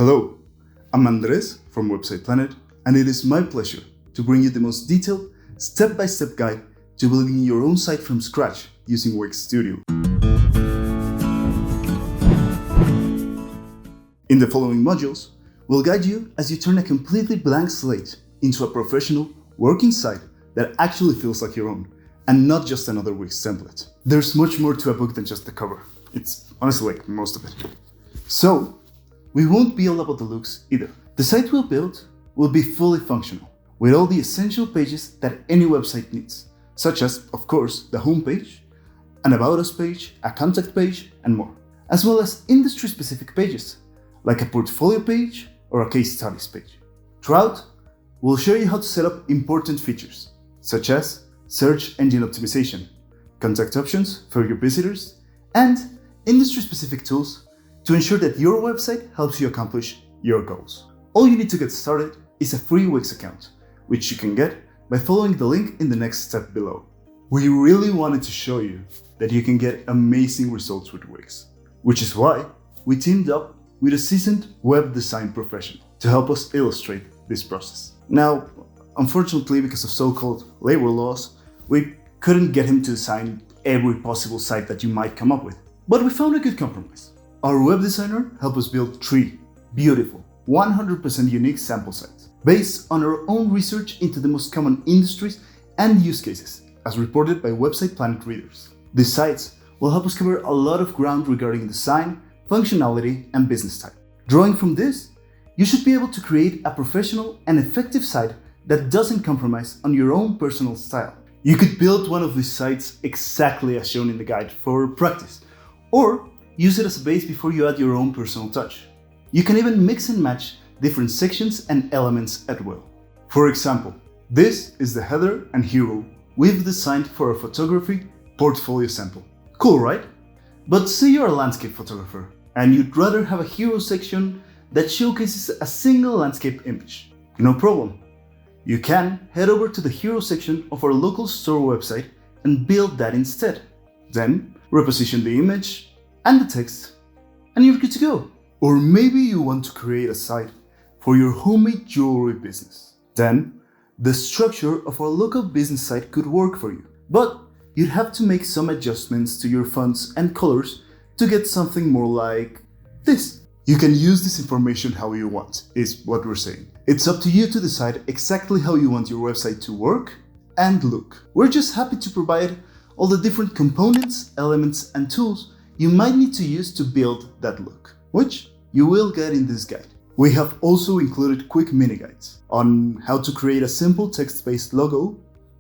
Hello, I'm Andres from Website Planet, and it is my pleasure to bring you the most detailed, step-by-step guide to building your own site from scratch using Wix Studio. In the following modules, we'll guide you as you turn a completely blank slate into a professional, working site that actually feels like your own, and not just another Wix template. There's much more to a book than just the cover. It's honestly like most of it. So, we won't be all about the looks either. The site we'll build will be fully functional, with all the essential pages that any website needs, such as, of course, the homepage, an About Us page, a contact page, and more, as well as industry-specific pages, like a portfolio page or a case studies page. Throughout, we'll show you how to set up important features, such as search engine optimization, contact options for your visitors, and industry-specific tools to ensure that your website helps you accomplish your goals. All you need to get started is a free Wix account, which you can get by following the link in the next step below. We really wanted to show you that you can get amazing results with Wix, which is why we teamed up with a seasoned web design professional to help us illustrate this process. Now, unfortunately, because of so-called labor laws, we couldn't get him to design every possible site that you might come up with, but we found a good compromise. Our web designer helped us build 3 beautiful, 100% unique sample sites based on our own research into the most common industries and use cases, as reported by Website Planet readers. These sites will help us cover a lot of ground regarding design, functionality, and business type. Drawing from this, you should be able to create a professional and effective site that doesn't compromise on your own personal style. You could build one of these sites exactly as shown in the guide for practice, or use it as a base before you add your own personal touch. You can even mix and match different sections and elements at will. For example, this is the header and hero we've designed for a photography portfolio sample. Cool, right? But say you're a landscape photographer and you'd rather have a hero section that showcases a single landscape image. No problem. You can head over to the hero section of our local store website and build that instead. Then reposition the image and the text, and you're good to go. Or maybe you want to create a site for your homemade jewelry business. Then the structure of our local business site could work for you, but you'd have to make some adjustments to your fonts and colors to get something more like this. You can use this information how you want, is what we're saying. It's up to you to decide exactly how you want your website to work and look. We're just happy to provide all the different components, elements, and tools you might need to use to build that look, which you will get in this guide. We have also included quick mini guides on how to create a simple text-based logo,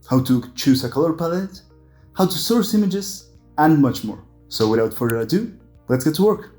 how to choose a color palette, how to source images, and much more. So without further ado, let's get to work.